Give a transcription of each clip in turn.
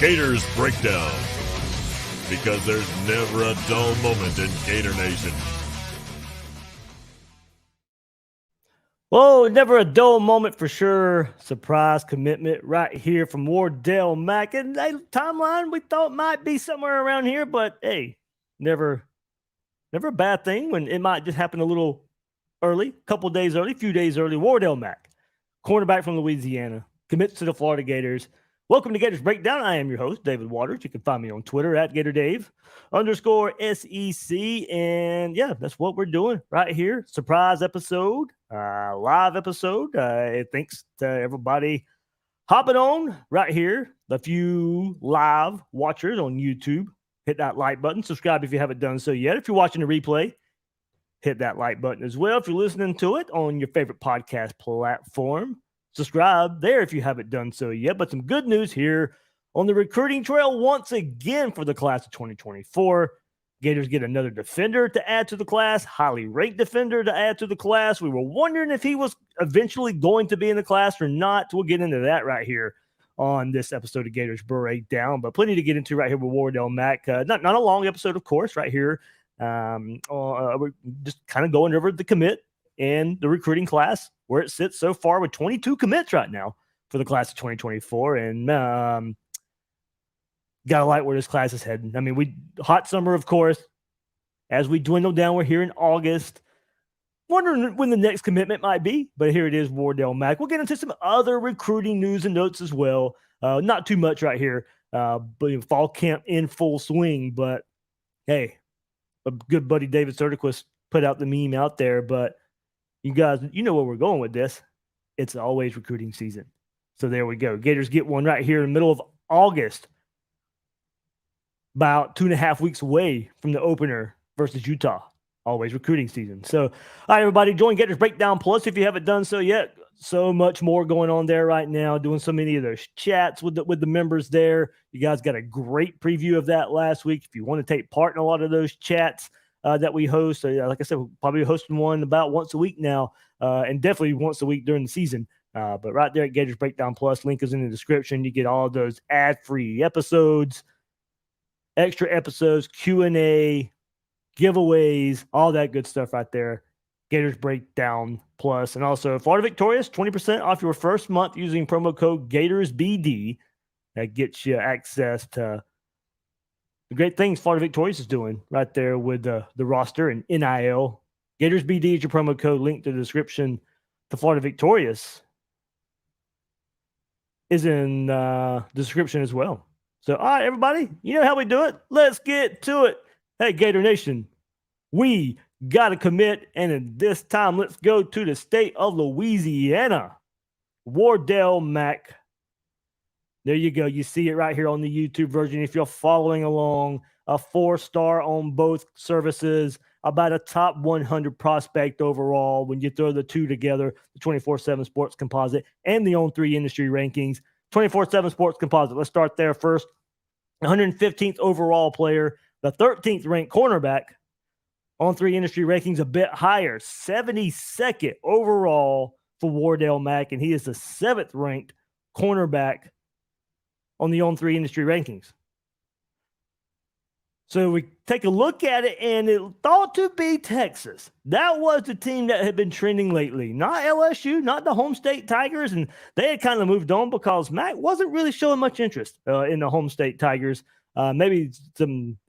Gators Breakdown, because there's never a dull moment in Gator Nation. Well, never a dull moment for sure. Surprise commitment right here from Wardell Mack. And a timeline we thought might be somewhere around here, but hey, never a bad thing when it might just happen a little early, couple days early, few days early. Wardell Mack, cornerback from Louisiana, commits to the Florida Gators. Welcome to Gators Breakdown. I am your host, David Waters. You can find me on Twitter at GatorDave_SEC. And yeah, that's what we're doing right here. Surprise episode, live episode. Thanks to everybody hopping on right here. The few live watchers on YouTube, hit that like button. Subscribe if you haven't done so yet. If you're watching the replay, hit that like button as well. If you're listening to it on your favorite podcast platform, subscribe there if you haven't done so yet. But some good news here on the recruiting trail once again for the class of 2024. Gators get another defender to add to the class, highly ranked defender to add to the class. We were wondering if he was eventually going to be in the class or not. We'll get into that right here on this episode of Gators Breakdown, but plenty to get into right here with Wardell Mack. Not a long episode, of course, right here. We're just kind of going over the commit and the recruiting class, where it sits so far with 22 commits right now for the class of 2024. And gotta like where this class is heading. I mean, hot summer, of course. As we dwindle down, we're here in August. Wondering when the next commitment might be, but here it is, Wardell Mack. We'll get into some other recruiting news and notes as well. Not too much right here, but fall camp in full swing. But hey, a good buddy David Sertiquist put out the meme out there, but you guys, you know where we're going with this. It's always recruiting season. So there we go. Gators get one right here in the middle of August, about 2.5 weeks away from the opener versus Utah. Always recruiting season. So, all right, everybody, join Gators Breakdown Plus if you haven't done so yet. So much more going on there right now, doing so many of those chats with the members there. You guys got a great preview of that last week. If you want to take part in a lot of those chats that we host, like I said, we're probably hosting one about once a week now, and definitely once a week during the season. But right there at Gators Breakdown Plus, link is in the description. You get all of those ad-free episodes, extra episodes, Q&A, giveaways, all that good stuff right there. Gators Breakdown Plus. And also Florida Victorious, 20% off your first month using promo code GatorsBD. That gets you access to the great things Florida Victorious is doing right there with the roster and NIL. GatorsBD is your promo code. Link to the description. The Florida Victorious is in the description as well. So, all right, everybody, you know how we do it. Let's get to it. Hey, Gator Nation, we got to commit, and in this time, let's go to the state of Louisiana. Wardell Mack. There you go. You see it right here on the YouTube version. If you're following along, a 4-star on both services, about a top 100 prospect overall when you throw the two together, the 24/7 Sports Composite and the On3 Industry Rankings. 24/7 Sports Composite. Let's start there first. 115th overall player, the 13th ranked cornerback. On3 Industry Rankings a bit higher, 72nd overall for Wardell Mack, and he is the 7th ranked cornerback on the On3 Industry Rankings. So we take a look at it, and it thought to be Texas. That was the team that had been trending lately. Not LSU, not the home state Tigers, and they had kind of moved on because Mack wasn't really showing much interest in the home state Tigers. Maybe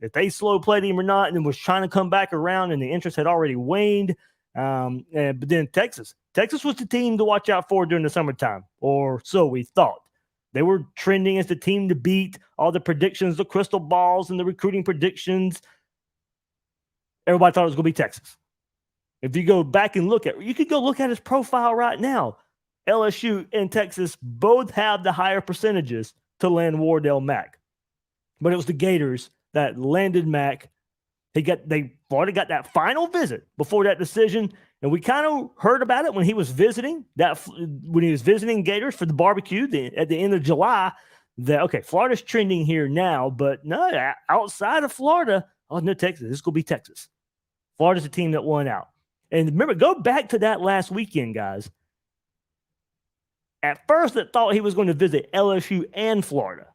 if they slow played him or not, and was trying to come back around, and the interest had already waned. But then Texas was the team to watch out for during the summertime, or so we thought. They were trending as the team to beat. All the predictions, the crystal balls, and the recruiting predictions. Everybody thought it was going to be Texas. If you go back and you could go look at his profile right now. LSU and Texas both have the higher percentages to land Wardell Mack. But it was the Gators that landed Mack. Florida got that final visit before that decision, and we kind of heard about it when he was visiting Gators for the barbecue at the end of July. That okay, Florida's trending here now, but no, outside of Florida, oh no, Texas. This is gonna be Texas. Florida's the team that won out. And remember, go back to that last weekend, guys. At first, I thought he was going to visit LSU and Florida.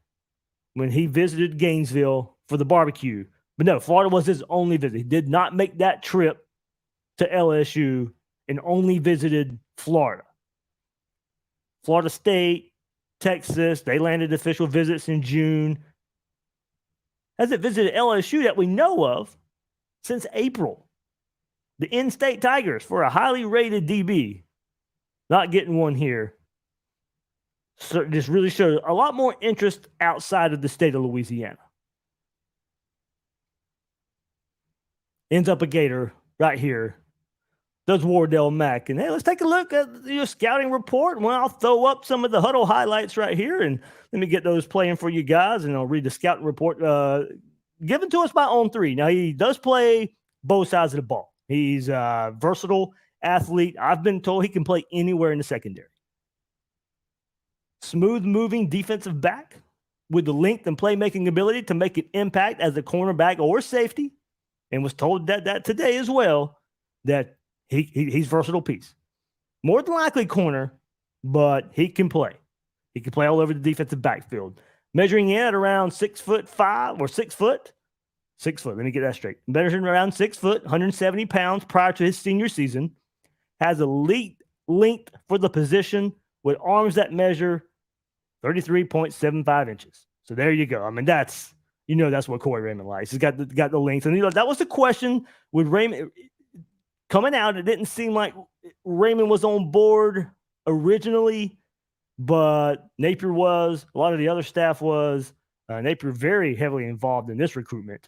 when he visited Gainesville for the barbecue. But no, Florida was his only visit. He did not make that trip to LSU and only visited Florida. Florida State, Texas, they landed official visits in June. Hasn't visited LSU that we know of since April. The in-state Tigers for a highly rated DB. Not getting one here. So this really shows a lot more interest outside of the state of Louisiana. Ends up a Gator right here. Does Wardell Mack. And hey, let's take a look at your scouting report. Well, I'll throw up some of the huddle highlights right here, and let me get those playing for you guys, and I'll read the scouting report given to us by On3. Now, he does play both sides of the ball. He's a versatile athlete. I've been told he can play anywhere in the secondary. Smooth-moving defensive back with the length and playmaking ability to make an impact as a cornerback or safety, and was told that today as well, that he's a versatile piece. More than likely corner, but he can play. He can play all over the defensive backfield. Measuring in at around 6'5" or 6 foot. 6 foot, let me get that straight. Measuring around 6 foot, 170 pounds prior to his senior season. Has elite length for the position with arms that measure 33.75 inches. So there you go. I mean, that's what Corey Raymond likes. He's got the length. And that was the question with Raymond coming out. It didn't seem like Raymond was on board originally, but Napier was. A lot of the other staff was. Napier very heavily involved in this recruitment.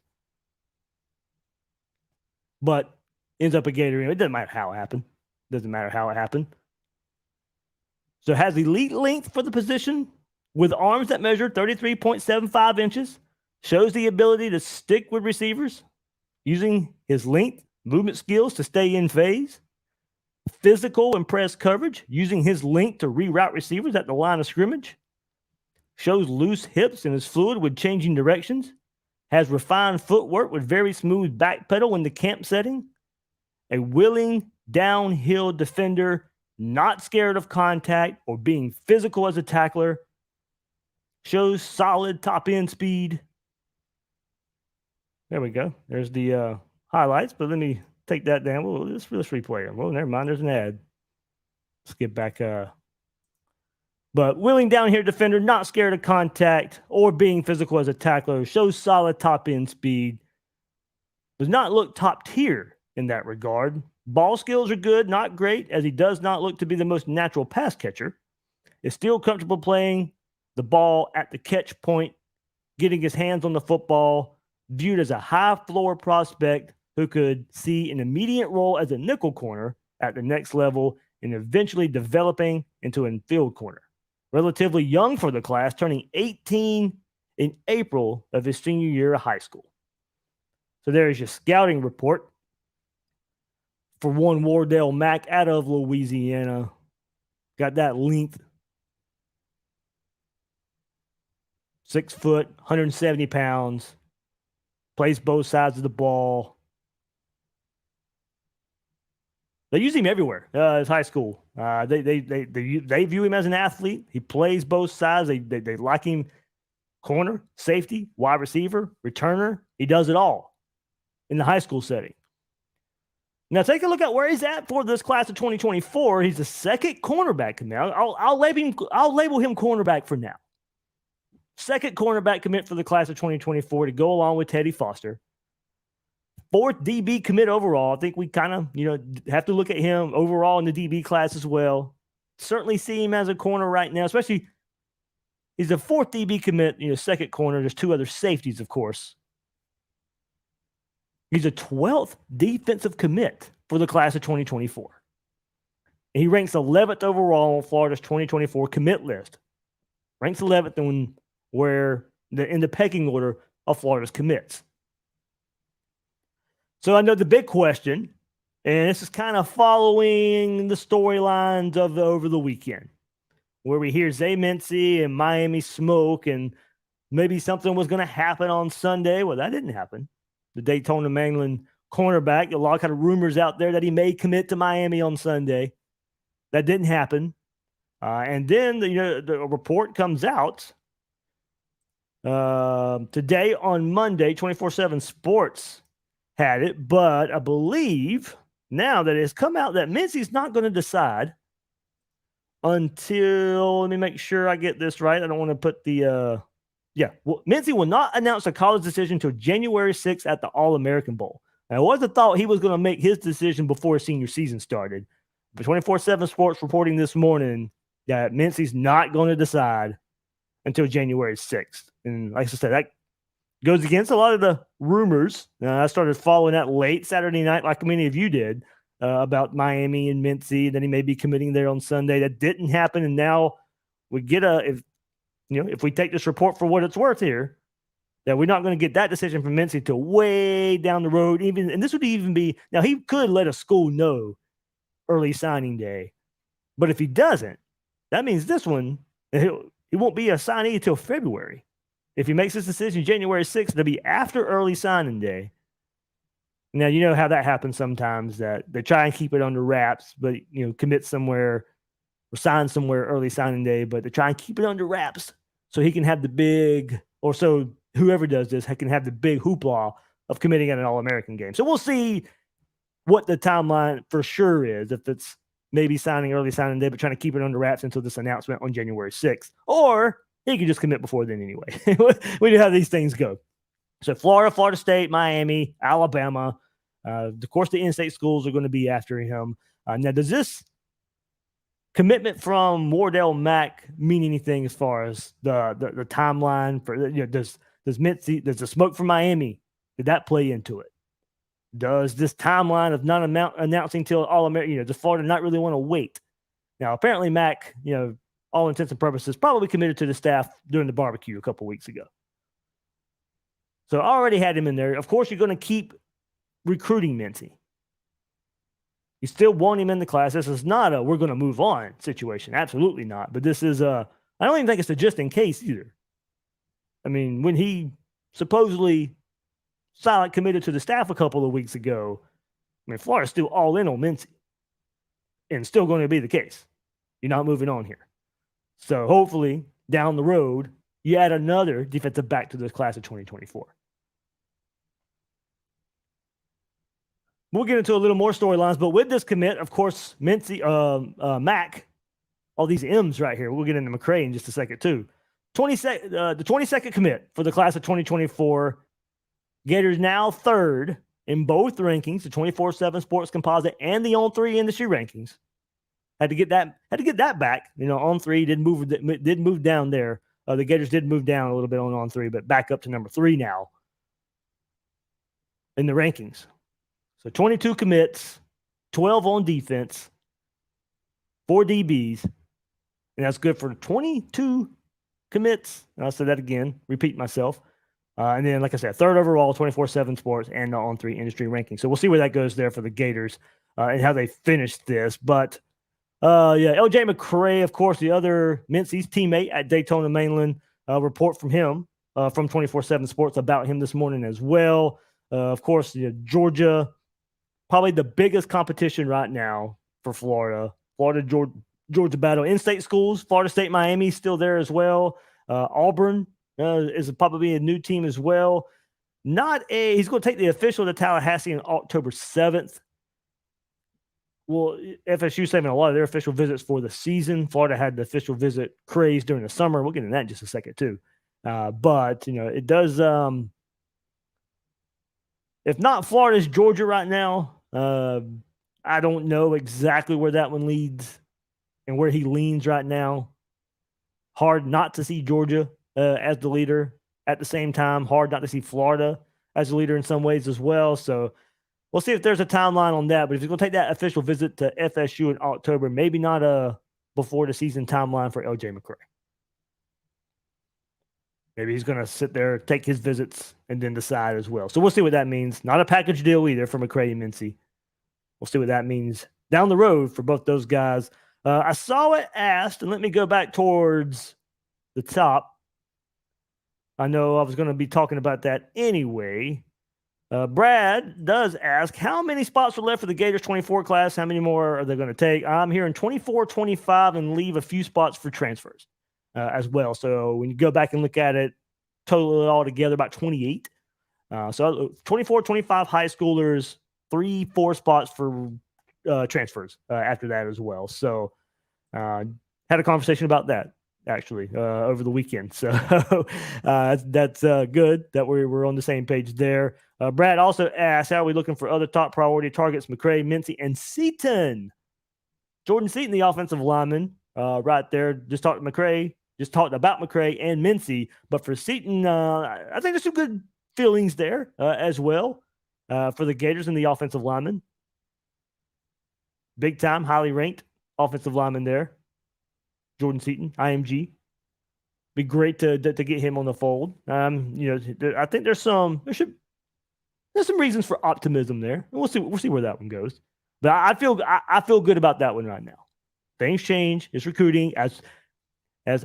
But ends up a Gator. It doesn't matter how it happened. So has elite length for the position with arms that measure 33.75 inches. Shows the ability to stick with receivers using his length, movement skills to stay in phase. Physical and press coverage using his length to reroute receivers at the line of scrimmage. Shows loose hips and is fluid with changing directions. Has refined footwork with very smooth back pedal in the camp setting. A willing downhill defender, not scared of contact or being physical as a tackler. Shows solid top end speed. There we go. There's the highlights, but let me take that down. Well, let's replay it. Well, never mind. There's an ad. Let's get back. But willing down here defender, not scared of contact or being physical as a tackler. Shows solid top end speed. Does not look top tier in that regard. Ball skills are good, not great, as he does not look to be the most natural pass catcher. Is still comfortable playing the ball at the catch point, getting his hands on the football. Viewed as a high floor prospect who could see an immediate role as a nickel corner at the next level and eventually developing into a field corner. Relatively young for the class, turning 18 in April of his senior year of high school. So there's your scouting report for one Wardell Mack out of Louisiana. Got that length. 6 foot, 170 pounds. Plays both sides of the ball. They use him everywhere. It's high school. They view him as an athlete. He plays both sides. They like him. Corner, safety, wide receiver, returner. He does it all in the high school setting. Now take a look at where he's at for this class of 2024. He's the second cornerback commit. I'll label him cornerback for now. Second cornerback commit for the class of 2024 to go along with Teddy Foster. Fourth DB commit overall. I think we kind of, have to look at him overall in the DB class as well. Certainly see him as a corner right now, especially he's the fourth DB commit, second corner. There's two other safeties, of course. He's a 12th defensive commit for the class of 2024. And he ranks 11th overall on Florida's 2024 commit list. Ranks 11th in the pecking order of Florida's commits. So I know the big question, and this is kind of following the storylines of over the weekend, where we hear Zay Mincy and Miami smoke, and maybe something was going to happen on Sunday. Well, that didn't happen. The Daytona Mainland cornerback, a lot of kind of rumors out there that he may commit to Miami on Sunday. That didn't happen. And then the report comes out Today on Monday, 24/7 Sports had it, but I believe now that it's come out that Mincy's not going to decide until, let me make sure I get this right. I don't want to put the Mincy will not announce a college decision until January 6th at the All-American Bowl. Now, I wasn't thought he was going to make his decision before senior season started. But 24/7 Sports reporting this morning that Mincy's not going to decide until January 6th. And like I said, that goes against a lot of the rumors. I started following that late Saturday night, like many of you did, about Miami and Mincy. Then he may be committing there on Sunday. That didn't happen. And now we get if we take this report for what it's worth here, that we're not going to get that decision from Mincy till way down the road. And this would even be, now he could let a school know early signing day, but if he doesn't, that means this one, he won't be a signee until February. If he makes this decision January 6th, it'll be after early signing day. Now, you know how that happens sometimes, that they try and keep it under wraps, but, commit somewhere or sign somewhere early signing day, but they try and keep it under wraps so he can have the big, or so whoever does this can have the big hoopla of committing at an All-American game. So we'll see what the timeline for sure is, if it's maybe signing early signing day, but trying to keep it under wraps until this announcement on January 6th, or he can just commit before then anyway. We know how these things go. So Florida, Florida State, Miami, Alabama, of course, the in-state schools are going to be after him. Now, does this commitment from Wardell Mack mean anything as far as the timeline for, does Mincy, does the smoke from Miami, did that play into it? Does this timeline of not announcing till All-American, does Florida not really want to wait? Now, apparently Mack, all intents and purposes, probably committed to the staff during the barbecue a couple weeks ago. So I already had him in there. Of course, you're going to keep recruiting Mincy. You still want him in the class. This is not a we're going to move on situation. Absolutely not. But this is I don't even think it's a just in case either. I mean, when he supposedly silent committed to the staff a couple of weeks ago, I mean, Florida's still all in on Mincy. And still going to be the case. You're not moving on here. So hopefully, down the road, you add another defensive back to this class of 2024. We'll get into a little more storylines, but with this commit, of course, Mincy, Mack, all these M's right here. We'll get into McCray in just a second too. The 22nd commit for the class of 2024. Gators now third in both rankings, the 24/7 Sports Composite and the On3 industry rankings. Had to get that back. On3 did move down there. The Gators did move down a little bit on On3, but back up to number 3 now in the rankings. So 22 commits, 12 on defense, 4 DBs, and that's good for 22 commits. And I'll say that again, repeat myself. And then, like I said, third overall, 24/7 Sports and the On3 industry ranking. So we'll see where that goes there for the Gators and how they finish this. But LJ McCray, of course, the other Mincy's teammate at Daytona Mainland, report from him from 24/7 Sports about him this morning as well. Of course, Georgia, probably the biggest competition right now for Florida. Georgia battle in-state schools. Florida State, Miami still there as well. Auburn is probably a new team as well. He's going to take the official to Tallahassee on October 7th. Well, FSU saving a lot of their official visits for the season. Florida had the official visit craze during the summer. We'll get into that in just a second too. But it does. If not Florida's Georgia right now, I don't know exactly where that one leads and where he leans right now. Hard not to see Georgia as the leader. At the same time, hard not to see Florida as the leader in some ways as well. So we'll see if there's a timeline on that. But if he's going to take that official visit to FSU in October, maybe not a before the season timeline for LJ McCray. Maybe he's going to sit there, take his visits, and then decide as well. So we'll see what that means. Not a package deal either for McCray and Mincy. We'll see what that means down the road for both those guys. I saw it asked, and let me go back towards the top. I know I was going to be talking about that anyway. Brad does ask, how many spots are left for the Gators 24 class? How many more are they going to take? I'm hearing 24, 25, and leave a few spots for transfers as well. So when you go back and look at it, total it all together about 28. So 24, 25 high schoolers, 3-4 spots for transfers after that as well. So had a conversation about that actually over the weekend. So that's good that we're on the same page there. Brad also asked, how are we looking for other top priority targets? McCray, Mincy, and Seaton. Jordan Seaton, the offensive lineman, right there. Just talked to McCray. Just talked about McCray and Mincy. But for Seaton, I think there's some good feelings there as well for the Gators and the offensive lineman. Big time, highly ranked offensive lineman there. Jordan Seaton, IMG. Be great to get him on the fold. I think there's some reasons for optimism there. We'll see where that one goes. But I feel good about that one right now. Things change. It's recruiting. As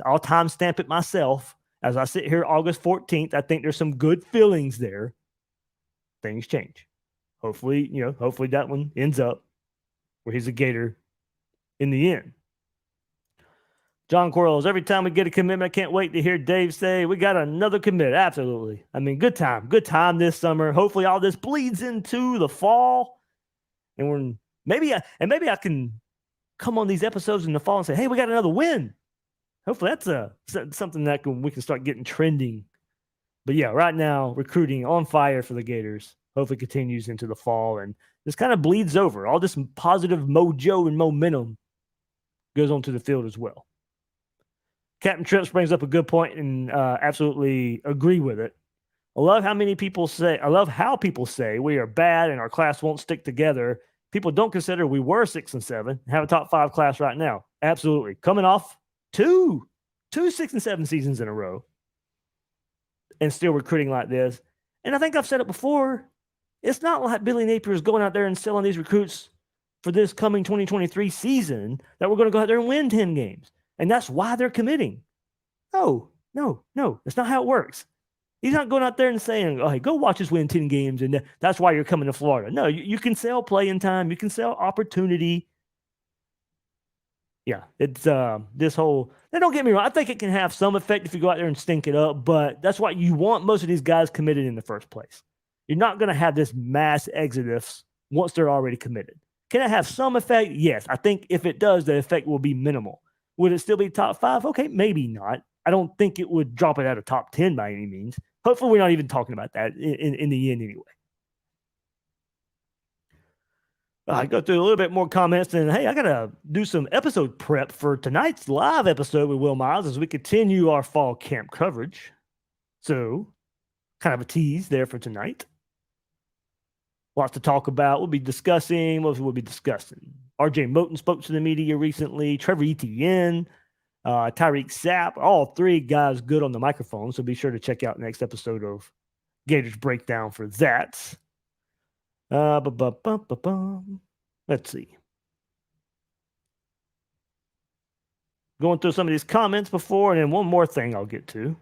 I'll timestamp it myself. As I sit here August 14th, I think there's some good feelings there. Things change. Hopefully that one ends up where he's a Gator in the end. John Quarles, every time we get a commitment, I can't wait to hear Dave say, we got another commit. Absolutely. I mean, good time this summer. Hopefully all this bleeds into the fall. And maybe I can come on these episodes in the fall and say, hey, we got another win. Hopefully that's something that we can start getting trending. But yeah, right now, recruiting on fire for the Gators. Hopefully continues into the fall. And this kind of bleeds over. All this positive mojo and momentum goes onto the field as well. Captain Trips brings up a good point and absolutely agree with it. I love how people say we are bad and our class won't stick together. People don't consider we were 6 and 7, have a top 5 class right now. Absolutely. Coming off two 6 and 7 seasons in a row and still recruiting like this. And I think I've said it before. It's not like Billy Napier is going out there and selling these recruits for this coming 2023 season that we're going to go out there and win 10 games. And that's why they're committing. No. That's not how it works. He's not going out there and saying, oh, hey, go watch us win 10 games, and that's why you're coming to Florida. No, you can sell playing time. You can sell opportunity. Yeah, it's this whole – now don't get me wrong. I think it can have some effect if you go out there and stink it up, but that's why you want most of these guys committed in the first place. You're not going to have this mass exodus once they're already committed. Can it have some effect? Yes. I think if it does, the effect will be minimal. Would it still be top 5? Okay, maybe not. I don't think it would drop it out of top 10 by any means. Hopefully, we're not even talking about that in the end anyway. I go through a little bit more comments, and hey, I got to do some episode prep for tonight's live episode with Will Miles as we continue our fall camp coverage. So, kind of a tease there for tonight. Lots to talk about. We'll be discussing. RJ Moten spoke to the media recently. Trevor Etienne, Tyreek Sapp, all 3 guys good on the microphone. So be sure to check out next episode of Gators Breakdown for that. Let's see. Going through some of these comments before, and then one more thing I'll get to.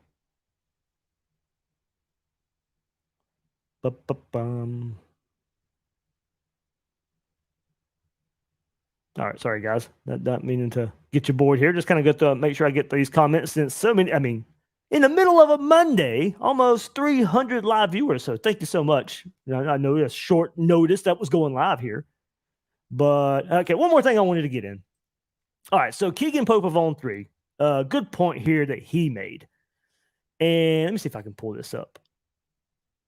All right, sorry guys, not meaning to get you bored here. Just kind of get to make sure I get these comments since so many. I mean, in the middle of a Monday, almost 300 live viewers. So thank you so much. I know it's short notice that was going live here, but okay. One more thing I wanted to get in. All right, so Keegan Pope of On 3, good point here that he made, and let me see if I can pull this up.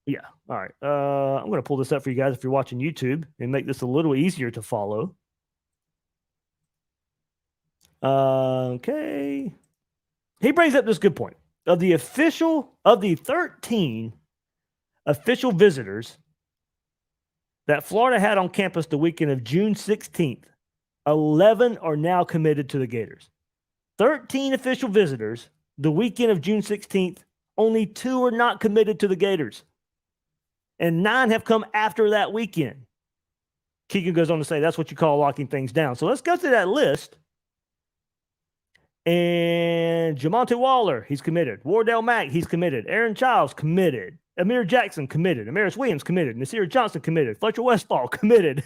Yeah, all right. I'm going to pull this up for you guys if you're watching YouTube and make this a little easier to follow. Okay. He brings up this good point. Of the 13 official visitors that Florida had on campus the weekend of June 16th, 11 are now committed to the Gators. 13 official visitors the weekend of June 16th, only 2 are not committed to the Gators. And 9 have come after that weekend. Keegan goes on to say that's what you call locking things down. So let's go through that list. And Jamonte Waller, he's committed. Wardell Mack, he's committed. Aaron Childs, committed. Amir Jackson, committed. Amaris Williams, committed. Nasir Johnson, committed. Fletcher Westfall, committed.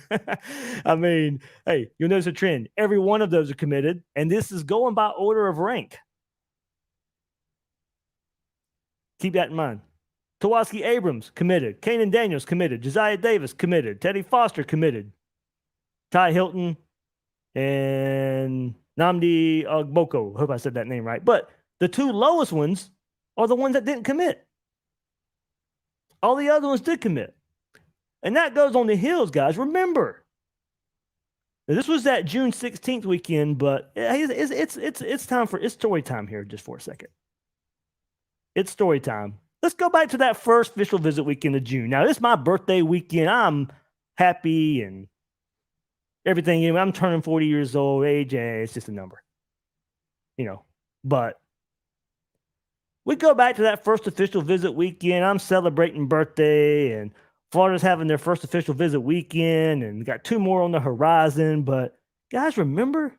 I mean, hey, you'll notice a trend. Every one of those are committed, and this is going by order of rank. Keep that in mind. Tawaski Abrams, committed. Kanan Daniels, committed. Josiah Davis, committed. Teddy Foster, committed. Ty Hilton and Namdi Ogboko. Hope I said that name right. But the two lowest ones are the ones that didn't commit. All the other ones did commit. And that goes on the heels, guys. Remember, this was that June 16th weekend, but it's time for it's story time here just for a second. It's story time. Let's go back to that first official visit weekend of June. Now, this is my birthday weekend. I'm happy and everything. I'm turning 40 years old. Age, it's just a number. But we go back to that first official visit weekend. I'm celebrating birthday, and Florida's having their first official visit weekend, and got two more on the horizon. But guys, remember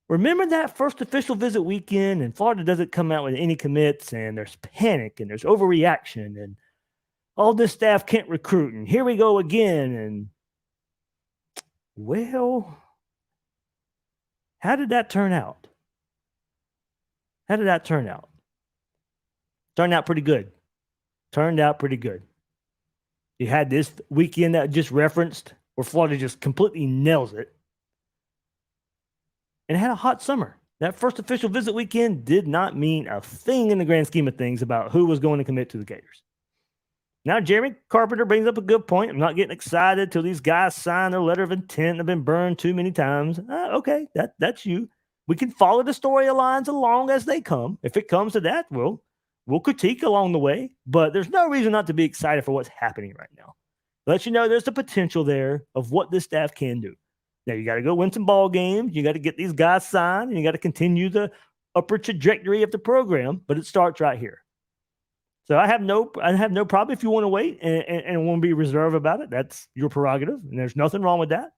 that first official visit weekend, and Florida doesn't come out with any commits, and there's panic, and there's overreaction, and all this staff can't recruit, and here we go again. And well, how did that turn out? Turned out pretty good. You had this weekend that I just referenced where Florida just completely nails it. And had a hot summer. That first official visit weekend did not mean a thing in the grand scheme of things about who was going to commit to the Gators. Now, Jeremy Carpenter brings up a good point. I'm not getting excited till these guys sign their letter of intent and have been burned too many times. Okay, that's you. We can follow the storylines along as they come. If it comes to that, we'll critique along the way. But there's no reason not to be excited for what's happening right now. Let you know there's the potential there of what this staff can do. Now, you got to go win some ball games. You got to get these guys signed, and you got to continue the upper trajectory of the program. But it starts right here. So I have no problem if you want to wait and want to be reserved about it. That's your prerogative, and there's nothing wrong with that.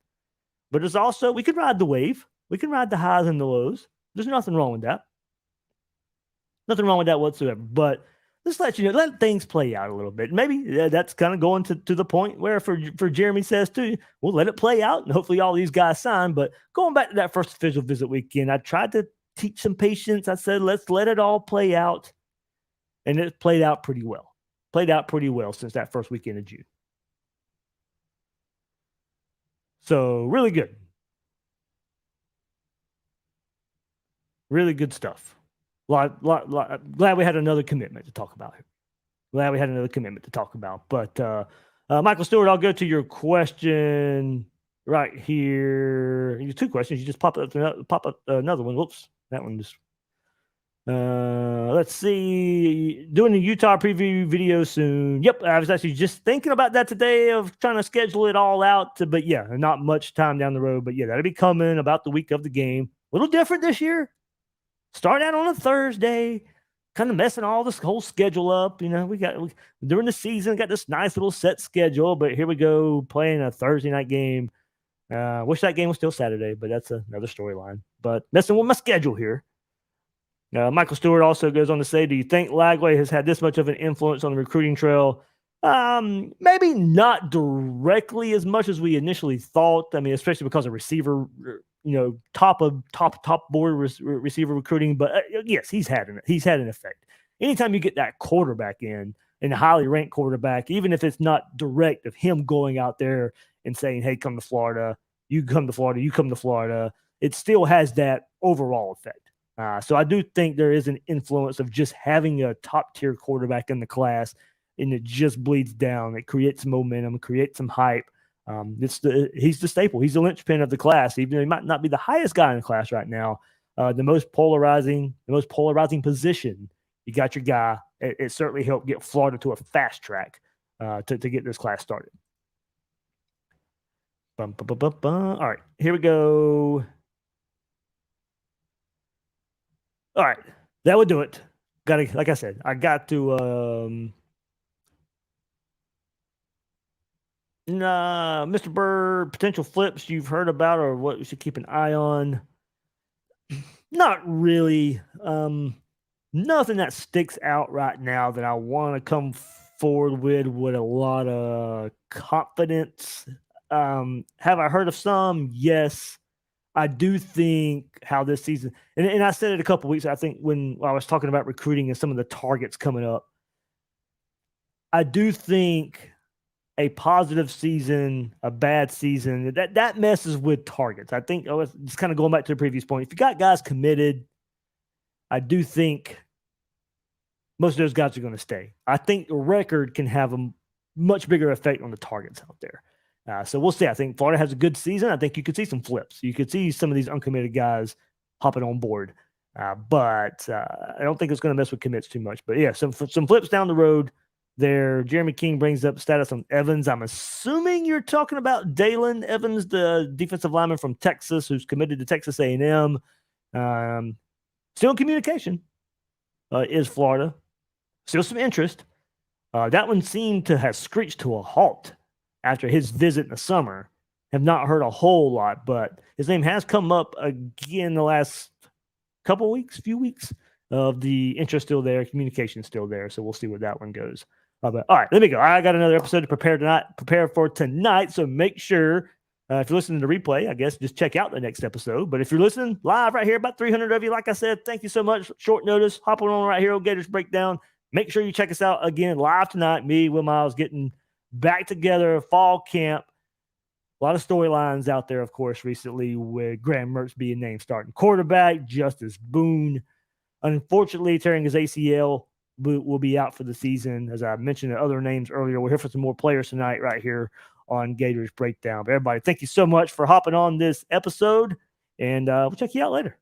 But there's also, we could ride the wave. We can ride the highs and the lows. There's nothing wrong with that. Nothing wrong with that whatsoever. But just let you know, let things play out a little bit. Maybe that's kind of going to the point where for Jeremy says too, we'll let it play out, and hopefully all these guys sign. But going back to that first official visit weekend, I tried to teach some patience. I said, let's let it all play out. And it played out pretty well. Since that first weekend of June. So really good. Really good stuff. Glad we had another commitment to talk about here. But Michael Stewart, I'll go to your question right here. You have two questions. You just pop up another one. Whoops, that one just. Let's see. Doing a Utah preview video soon. Yep, I was actually just thinking about that today of trying to schedule it all out. But yeah, not much time down the road. But yeah, that'll be coming about the week of the game. A little different this year. Start out on a Thursday, kind of messing all this whole schedule up. We got during the season, got this nice little set schedule, but here we go playing a Thursday night game. Wish that game was still Saturday, but that's another storyline. But messing with my schedule here. Michael Stewart also goes on to say, do you think Lagway has had this much of an influence on the recruiting trail? Maybe not directly as much as we initially thought. I mean, especially because of receiver, top board receiver recruiting. But yes, he's had an effect. Anytime you get that quarterback in, and a highly ranked quarterback, even if it's not direct of him going out there and saying, hey, come to Florida, you come to Florida, it still has that overall effect. So I do think there is an influence of just having a top-tier quarterback in the class, and it just bleeds down. It creates momentum, creates some hype. He's the staple. He's the linchpin of the class, even though he might not be the highest guy in the class right now. The most polarizing position. You got your guy. It certainly helped get Florida to a fast track to get this class started. All right, here we go. All right, that would do it. Like I said, I got to Mr. Bird, potential flips you've heard about or what we should keep an eye on. Not really. Nothing that sticks out right now that I want to come forward with a lot of confidence. Have I heard of some? Yes. I do think how this season, and I said it a couple weeks, I think when I was talking about recruiting and some of the targets coming up, I do think a positive season, a bad season, that messes with targets. I think it's kind of going back to the previous point. If you got guys committed, I do think most of those guys are going to stay. I think the record can have a much bigger effect on the targets out there. So we'll see. I think Florida has a good season. I think you could see some flips. You could see some of these uncommitted guys hopping on board. But I don't think it's going to mess with commits too much. But yeah, some flips down the road there. Jeremy King brings up status on Evans. I'm assuming you're talking about Dalen Evans, the defensive lineman from Texas who's committed to Texas A&M. Still in communication is Florida. Still some interest. That one seemed to have screeched to a halt after his visit in the summer. Have not heard a whole lot, but his name has come up again the last few weeks of the interest still there, communication still there. So we'll see where that one goes. But all right, let me go. I got another episode to prepare for tonight. So make sure if you're listening to the replay, I guess just check out the next episode. But if you're listening live right here, about 300 of you, like I said, thank you so much. Short notice, hopping on right here on Gators Breakdown. Make sure you check us out again live tonight. Me, Will Miles, getting back together, fall camp. A lot of storylines out there, of course, recently with Graham Mertz being named starting quarterback, Justice Boone, unfortunately, tearing his ACL, will be out for the season. As I mentioned other names earlier, we're here for some more players tonight right here on Gators Breakdown. But everybody, thank you so much for hopping on this episode, and we'll check you out later.